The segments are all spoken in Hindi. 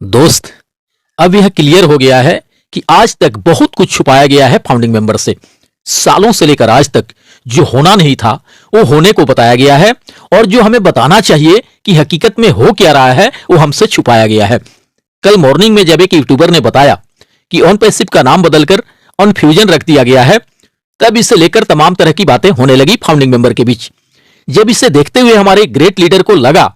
दोस्त, अब यह क्लियर हो गया है कि आज तक बहुत कुछ छुपाया गया है फाउंडिंग मेंबर से। सालों से लेकर आज तक जो होना नहीं था वो होने को बताया गया है, और जो हमें बताना चाहिए कि हकीकत में हो क्या रहा है वो हमसे छुपाया गया है। कल मॉर्निंग में जब एक यूट्यूबर ने बताया कि ऑन पैसिव का नाम बदलकर ऑन फ्यूजन रख दिया गया है, तब इसे लेकर तमाम तरह की बातें होने लगी फाउंडिंग मेंबर के बीच। जब इसे देखते हुए हमारे ग्रेट लीडर को लगा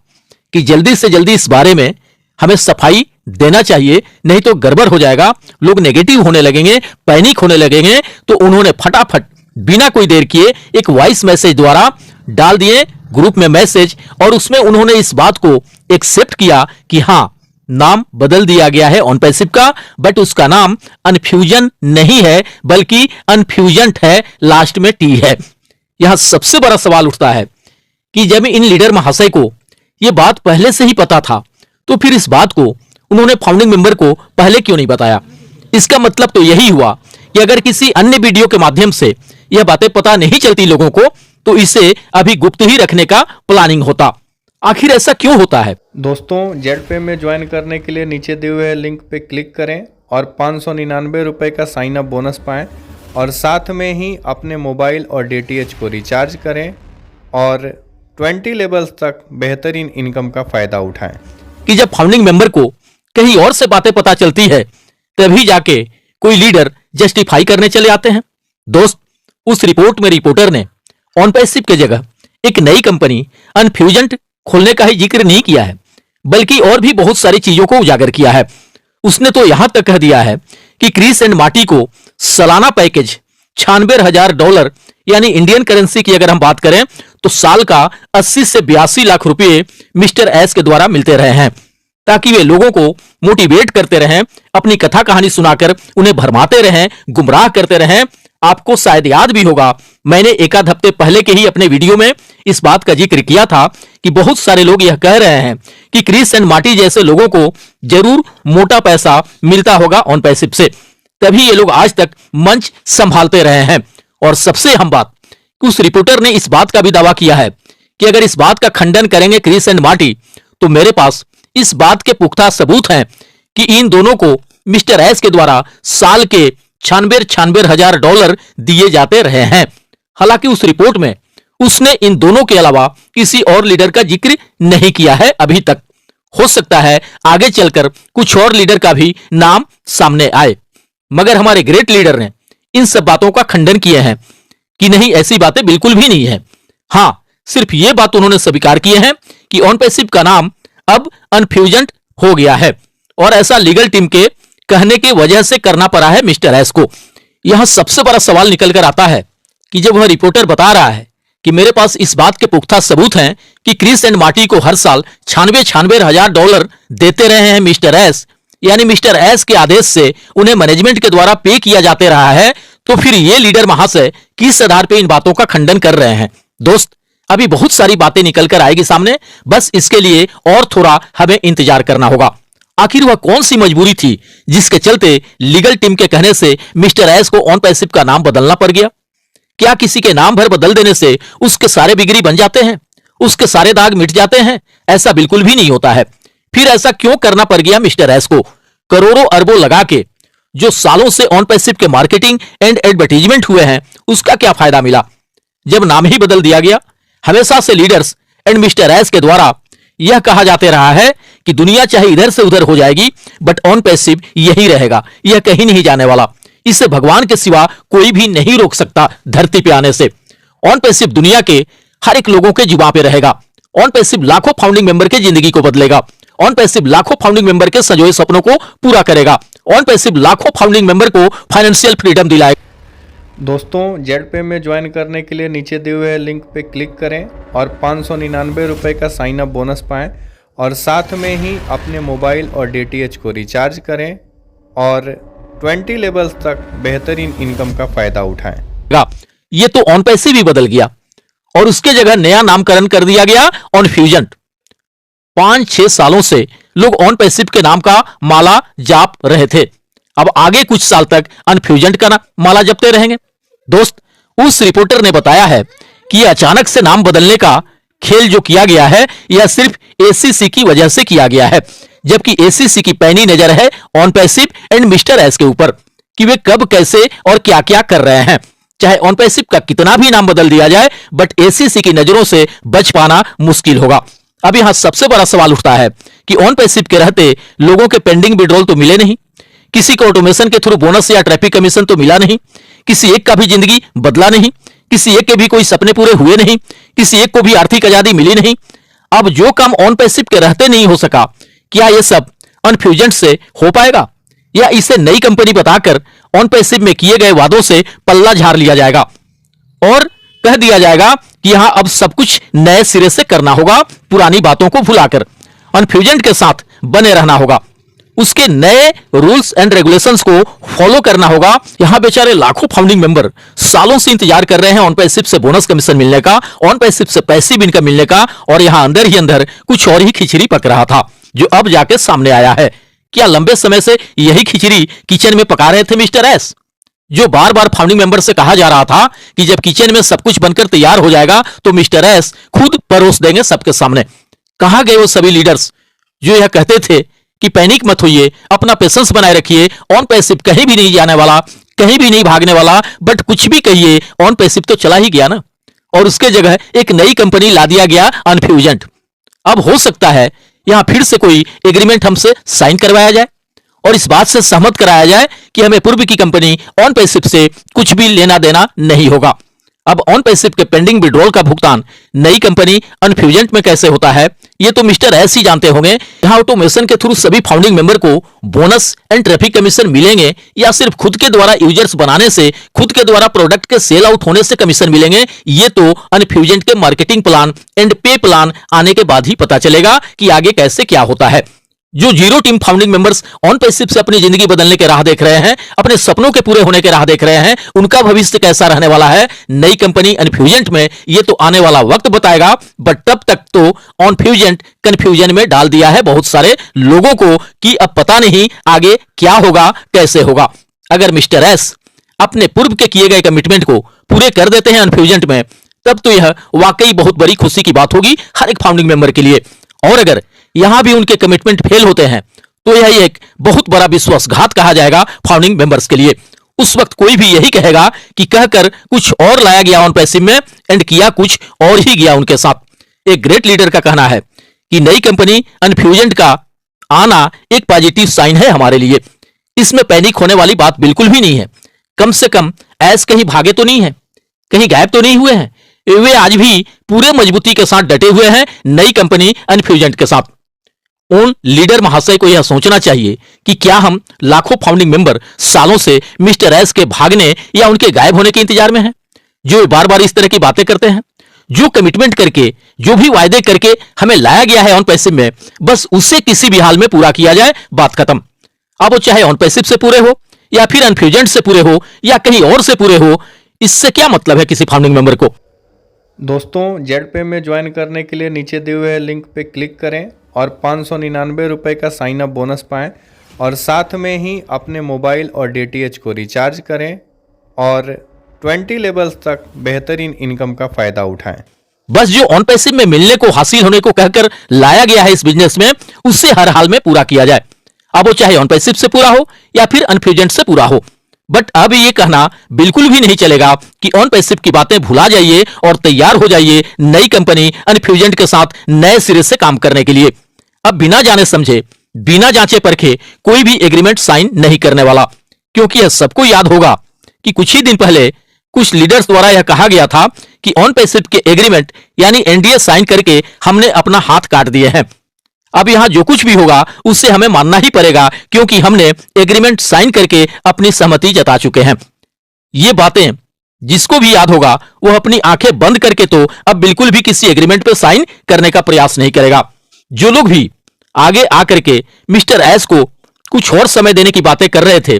कि जल्दी से जल्दी इस बारे में हमें सफाई देना चाहिए, नहीं तो गड़बड़ हो जाएगा, लोग नेगेटिव होने लगेंगे, पैनिक होने लगेंगे, तो उन्होंने फटाफट बिना कोई देर किए एक वॉइस मैसेज द्वारा डाल दिए ग्रुप में मैसेज, और उसमें उन्होंने इस बात को एक्सेप्ट किया कि हां, नाम बदल दिया गया है ऑन पैसिव का, बट उसका नाम अनफ्यूजन नहीं है बल्कि अनफ्यूजेंट है, लास्ट में टी है। यहां सबसे बड़ा सवाल उठता है कि जब इन लीडर महाशय को यह बात पहले से ही पता था, तो फिर इस बात को उन्होंने फाउंडिंग मेंबर को पहले क्यों नहीं बताया? इसका मतलब तो यही हुआ कि अगर किसी अन्य वीडियो के माध्यम से यह बातें पता नहीं चलती लोगों को, तो इसे अभी गुप्त ही रखने का प्लानिंग होता। आखिर ऐसा क्यों होता है? दोस्तों, जेड पे में ज्वाइन करने के लिए नीचे दिए हुए लिंक पे क्लिक करें और 599 रुपये का साइन अप बोनस पाएं, और साथ में ही अपने मोबाइल और डीटीएच को रिचार्ज करें और 20 लेवल्स तक बेहतरीन इनकम का फ़ायदा उठाएं। कि जब फाउंडिंग मेंबर को कहीं और से बातें पता चलती है, तभी जाके कोई लीडर जस्टिफाई करने चले आते हैं। दोस्त, उस रिपोर्ट में रिपोर्टर ने ऑन पैसिव के जगह एक नई कंपनी अनफ्यूजेंट खोलने का ही जिक्र नहीं किया है, बल्कि और भी बहुत सारी चीजों को उजागर किया है। उसने तो यहां तक कह दिया है कि क्रिस एंड मार्टी को सालाना पैकेज $96,000 यानी इंडियन करेंसी की अगर हम बात करें तो साल का 80 से 82 लाख रुपए मिस्टर एस के द्वारा मिलते रहे हैं, ताकि वे लोगों को मोटिवेट करते रहें, अपनी कथा कहानी सुनाकर उन्हें भरमाते रहें, गुमराह करते रहें। आपको शायद याद भी होगा, मैंने एक आध हफ्ते पहले के ही अपने वीडियो में इस बात का जिक्र किया था कि बहुत सारे लोग यह कह रहे हैं कि क्रिस एंड मार्टी जैसे लोगों को जरूर मोटा पैसा मिलता होगा ऑन पैसिव से, तभी ये लोग आज तक मंच संभालते रहे हैं। और सबसे अहम बात, उस रिपोर्टर ने इस बात का भी दावा किया है कि अगर इस बात का खंडन करेंगे क्रिस एंड मार्टी, तो मेरे पास इस बात के पुख्ता सबूत हैं कि इन दोनों को मिस्टर एस के द्वारा साल के $96,000 दिए जाते रहे हैं। हालांकि उस रिपोर्ट में उसने इन दोनों के अलावा किसी और लीडर का जिक्र नहीं किया है अभी तक। हो सकता है आगे चलकर कुछ और लीडर का भी नाम सामने आए, मगर हमारे ग्रेट लीडर ने इन सब बातों का खंडन किए हैं कि नहीं, ऐसी बातें बिल्कुल भी नहीं है। हां, सिर्फ ये बात उन्होंने स्वीकार किए हैं कि ऑन पैसिव का नाम अब अनफ्यूजेंट हो गया है, और ऐसा लीगल टीम के कहने की वजह से करना पड़ा है मिस्टर एस को। यहां सबसे बड़ा सवाल निकल कर आता है कि जब वह रिपोर्टर बता रहा है कि मेरे पास इस बात के पुख्ता सबूत हैं कि क्रिस एंड मार्टी को हर साल $96,000 देते रहे हैं मिस्टर एस, यानी मिस्टर एस के आदेश से उन्हें मैनेजमेंट के द्वारा पे किया जाते रहा है, तो फिर ये लीडर महाशय किस आधार पे इन बातों का खंडन कर रहे हैं? दोस्त, अभी बहुत सारी बातें निकल कर आएगी सामने, बस इसके लिए और थोड़ा हमें इंतजार करना होगा। आखिर वह कौन सी मजबूरी थी जिसके चलते लीगल टीम के कहने से मिस्टर एस को ऑन पैसिव का नाम बदलना पड़ गया? क्या किसी के नाम भर बदल देने से उसके सारे बिगड़ी बन जाते हैं, उसके सारे दाग मिट जाते हैं? ऐसा बिल्कुल भी नहीं होता है। फिर ऐसा क्यों करना पड़ गया मिस्टर एस को? करोड़ों अरबों लगा के जो सालों से ऑन पैसिव के मार्केटिंग एंड एडवर्टीजमेंट हुए हैं, उसका क्या फायदा मिला जब नाम ही बदल दिया गया? हमेशा से लीडर्स एंड मिस्टर एस के द्वारा यह कहा जाते रहा है कि दुनिया चाहे इधर से उधर हो जाएगी, बट ऑन पैसिव यही रहेगा, यह कहीं नहीं जाने वाला। इसे भगवान के सिवा कोई भी नहीं रोक सकता धरती पे आने से। ऑन पैसिव दुनिया के हर एक लोगों के जुबान पे रहेगा। ऑन पैसिव लाखों फाउंडिंग मेंबर की जिंदगी को बदलेगा। ऑन पैसिव लाखों फाउंडिंग मेंबर के सजोए सपनों को पूरा करेगा। ऑन पैसिव लाखों फाउंडिंग मेंबर को फाइनेंशियल फ्रीडम दिलाएगा। दोस्तों, जेड पे में ज्वाइन करने के लिए नीचे दिए हुए लिंक पे क्लिक करें और 599 रुपये का साइन अप बोनस पाएं, और साथ में ही अपने मोबाइल और डीटीएच को रिचार्ज करें और 20 लेवल्स तक बेहतरीन इनकम का फ़ायदा उठाएं। ये तो ऑन पैसिव ही बदल गया और उसके जगह नया नामकरण कर दिया गया ऑन फ्यूजन। 5-6 सालों से लोग ऑन पैसिव के नाम का माला जाप रहे थे। अब आगे कुछ साल तक अनफ्यूजेंट का माला जपते रहेंगे। दोस्त, उस रिपोर्टर ने बताया है कि अचानक से नाम बदलने का खेल जो किया गया है यह सिर्फ एसीसी की वजह से किया गया है, जबकि एसीसी की पैनी नजर है on passive and mister S के ऊपर कि वे कब कैसे और क्या क्या कर रहे हैं। चाहे ऑन पैसिव का कितना भी नाम बदल दिया जाए, बट एसीसी की नजरों से बच पाना मुश्किल होगा। अब यहां सबसे बड़ा सवाल उठता है कि ऑन पैसिव के रहते लोगों के पेंडिंग विड्रॉल तो मिले नहीं, किसी को ऑटोमेशन के थ्रू बोनस या ट्रैफिक कमीशन तो मिला नहीं, किसी एक का भी जिंदगी बदला नहीं, किसी एक के भी कोई सपने पूरे हुए नहीं, किसी एक को भी आर्थिक आजादी मिली नहीं। अब जो काम ऑन पैसिव के रहते नहीं हो सका, क्या यह सब अनफ्यूजेंट से हो पाएगा, या इसे नई कंपनी बताकर ऑन पैसिव में किए गए वादों से पल्ला झाड़ लिया जाएगा और कह दिया जाएगा कि यहां अब सब कुछ नए सिरे से करना होगा, पुरानी बातों को भुलाकर अनफ्यूजेंट के साथ बने रहना होगा, उसके नए रूल्स एंड रेगुलेशंस को फॉलो करना होगा। यहां बेचारे लाखों फाउंडिंग मेंबर सालों से इंतजार कर रहे हैं ऑन पैसिव से बोनस कमीशन मिलने का, ऑन पैसिव से पैसिव इनकम मिलने का, और यहां अंदर ही अंदर कुछ और ही खिचड़ी पक रहा था जो अब जाके सामने आया है। क्या लंबे समय से यही खिचड़ी किचन में पका रहे थे मिस्टर एस? जो बार बार फाउंडिंग मेंबर से कहा जा रहा था कि जब किचन में सब कुछ बनकर तैयार हो जाएगा तो मिस्टर एस खुद परोस देंगे सबके सामने। कहां गए वो सभी लीडर्स जो यह कहते थे कि पैनिक मत होइए, अपना पेशेंस बनाए रखिए, ऑन पैसिव कहीं भी नहीं जाने वाला, कहीं भी नहीं भागने वाला, बट कुछ भी कहिए ऑन पैसिव तो चला ही गया ना, और उसके जगह एक नई कंपनी ला दिया गया अनफ्यूजेंट। अब हो सकता है यहां फिर से कोई एग्रीमेंट हमसे साइन करवाया जाए और इस बात से सहमत कराया जाए कि हमें पूर्व की कंपनी ऑन पैसिव से कुछ भी लेना देना नहीं होगा। अब ऑन पैसिव के पेंडिंग विड्रॉल का भुगतान नई कंपनी अनफ्यूजेंट में कैसे होता है ये तो मिस्टर एस ही जानते होंगे। यहां ऑटोमेशन के थ्रू सभी फाउंडिंग मेंबर को बोनस एंड ट्रैफिक कमीशन मिलेंगे, या सिर्फ खुद के द्वारा यूजर्स बनाने से, खुद के द्वारा प्रोडक्ट के सेल आउट होने से कमीशन मिलेंगे, ये तो अनफ्यूजेंट के मार्केटिंग प्लान एंड पे प्लान आने के बाद ही पता चलेगा कि आगे कैसे क्या होता है। जो zero team founding members on passive से अपनी जिंदगी बदलने के राह देख रहे हैं, अपने सपनों के पूरे होने के राह देख रहे हैं, उनका भविष्य कैसा रहने वाला है नई कंपनी अनफ्यूजेंट में, ये तो आने वाला वक्त बताएगा। बट तब तक तो अनफ्यूजेंट कंफ्यूजन में डाल दिया है बहुत सारे लोगों को कि अब पता नहीं आगे क्या होगा, कैसे होगा। अगर मिस्टर एस अपने पूर्व के किए गए कमिटमेंट को पूरे कर देते हैं अनफ्यूजेंट में, तब तो यह वाकई बहुत बड़ी खुशी की बात होगी हर एक फाउंडिंग मेंबर के लिए। और अगर यहां भी उनके कमिटमेंट फेल होते हैं तो यह एक बहुत बड़ा विश्वासघात कहा जाएगा फाउंडिंग मेंबर्स के लिए। उस वक्त कोई भी यही कहेगा कि कहकर कुछ और लाया गया ऑन पैसिव में एंड किया कुछ और ही गया उनके साथ। एक ग्रेट लीडर का कहना है कि नई कंपनी अनफ्यूजेंट का आना एक पॉजिटिव साइन है हमारे लिए, इसमें पैनिक होने वाली बात बिल्कुल भी नहीं है। कम से कम ऐस कहीं भागे तो नहीं है, कहीं गायब तो नहीं हुए हैं, वे आज भी पूरे मजबूती के साथ डटे हुए हैं नई कंपनी अनफ्यूजेंट के साथ। उन लीडर महाशय को यह सोचना चाहिए कि क्या हम लाखों फाउंडिंग मेंबर सालों से मिस्टर एस के भागने या उनके गायब होने के इंतजार में हैं, जो बार बार इस तरह की बातें करते हैं, जो कमिटमेंट करके, जो भी वायदे करके हमें लाया गया है ऑन पैसिव में, बस उसे किसी भी हाल में पूरा किया जाए, बात खत्म। अब वो चाहे ऑन पैसिव से पूरे हो या फिर अनफ्यूजेंट से पूरे हो या कहीं और से पूरे हो, इससे क्या मतलब है किसी फाउंडिंग मेंबर को। दोस्तों, जेडपे में ज्वाइन करने के लिए नीचे दिए हुए लिंक पे क्लिक करें और 599 रुपये का साइन अप बोनस पाएं, और साथ में ही अपने मोबाइल और डीटीएच को रिचार्ज करें और 20 लेवल्स तक बेहतरीन इनकम का फ़ायदा उठाएं। बस जो ऑन पैसिव में मिलने को, हासिल होने को कहकर लाया गया है इस बिजनेस में, उससे हर हाल में पूरा किया जाए। अब वो चाहे ऑन पैसिव से पूरा हो या फिर अनफ्यूजेंट से पूरा हो। बट अब ये कहना बिल्कुल भी नहीं चलेगा कि ऑन पैसिव की बातें भुला जाइए और तैयार हो जाइए नई कंपनी अनफ्यूजेंट के साथ नए सिरे से काम करने के लिए। अब बिना जाने समझे, बिना जांचे परखे कोई भी एग्रीमेंट साइन नहीं करने वाला, क्योंकि यह सबको याद होगा कि कुछ ही दिन पहले कुछ लीडर्स द्वारा यह कहा गया था कि ऑन पैसिव के एग्रीमेंट यानी एनडीए साइन करके हमने अपना हाथ काट दिए हैं। अब यहां जो कुछ भी होगा उससे हमें मानना ही पड़ेगा, क्योंकि हमने एग्रीमेंट साइन करके अपनी सहमति जता चुके हैं। ये बातें जिसको भी याद होगा वह अपनी आंखें बंद करके तो अब बिल्कुल भी किसी एग्रीमेंट पर साइन करने का प्रयास नहीं करेगा। जो लोग भी आगे आकर के मिस्टर एस को कुछ और समय देने की बातें कर रहे थे,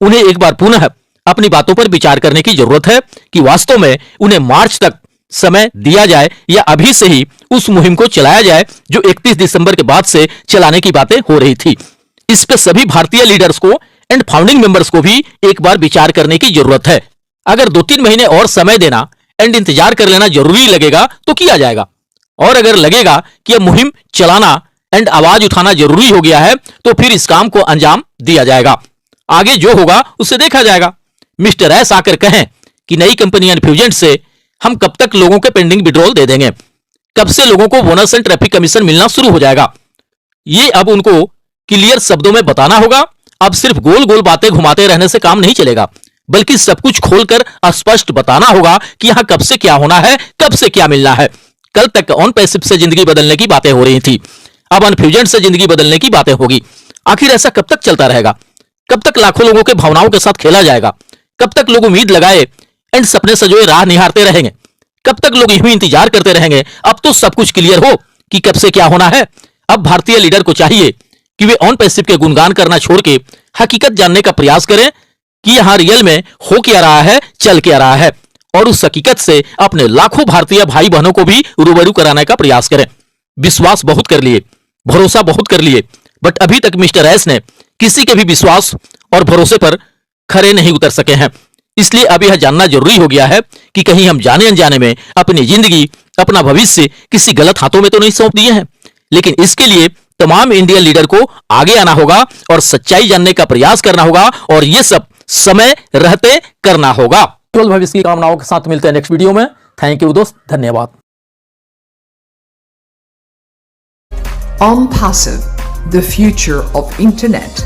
उन्हें एक बार पुनः अपनी बातों पर विचार करने की जरूरत है कि वास्तव में उन्हें मार्च तक समय दिया जाए या अभी से ही उस मुहिम को चलाया जाए जो 31 दिसंबर के बाद से चलाने की बातें हो रही थी। इस पे सभी भारतीय लीडर्स को एंड फाउंडिंग मेंबर्स को भी एक बार विचार करने की जरूरत है। अगर 2-3 महीने और समय देना एंड इंतजार कर लेना जरूरी लगेगा तो किया जाएगा, और अगर लगेगा कि अब मुहिम चलाना एंड आवाज उठाना जरूरी हो गया है तो फिर इस काम को अंजाम दिया जाएगा। आगे जो होगा उससे देखा जाएगा। मिस्टर एस आकर कहें कि नई कंपनी इन्फ्यूजेंट से हम कब तक लोगों के पेंडिंग विड्रॉल दे देंगे, कब से लोगों को बोनस एंड ट्रैफिक कमीशन मिलना शुरू हो जाएगा, ये अब उनको क्लियर शब्दों में बताना होगा। अब सिर्फ गोल गोल बातें घुमाते रहने से काम नहीं चलेगा, बल्कि सब कुछ खोलकर स्पष्ट बताना होगा कि यहां कब से क्या होना है, कब से क्या मिलना है। कल तक ऑन पैसिव से जिंदगी बदलने की बातें हो रही थी, अब इन्फ्यूजेंट से जिंदगी बदलने की बातें होगी। आखिर ऐसा कब तक चलता रहेगा? कब तक लाखों लोगों के भावनाओं के साथ खेला जाएगा? कब तक लोग उम्मीद लगाए एंड सपने सजोए राह निहारते रहेंगे? कब तक लोग यूं इंतजार करते रहेंगे? अब तो सब कुछ क्लियर हो कि कब से क्या होना है। अब भारतीय लीडर को चाहिए कि वे ऑन पैसिव के गुणगान करना छोड़ के हकीकत जानने का प्रयास करें कि यहां रियल में हो क्या रहा है, चल क्या रहा है, और उस हकीकत से अपने लाखों भारतीय भाई बहनों को भी रूबरू कराने का प्रयास करें। विश्वास बहुत कर लिए, भरोसा बहुत कर लिए, बट अभी तक मिस्टर एस ने किसी के भी विश्वास और भरोसे पर खरे नहीं उतर सके हैं। इसलिए अब यह जानना जरूरी हो गया है कि कहीं हम जाने अनजाने में अपनी जिंदगी, अपना भविष्य किसी गलत हाथों में तो नहीं सौंप दिए हैं। लेकिन इसके लिए तमाम इंडियन लीडर को आगे आना होगा और सच्चाई जानने का प्रयास करना होगा, और यह सब समय रहते करना होगा। केवल भविष्य की कामनाओं के साथ मिलते हैं नेक्स्ट वीडियो में। थैंक यू दोस्त, धन्यवाद। OnPassive, the future of internet.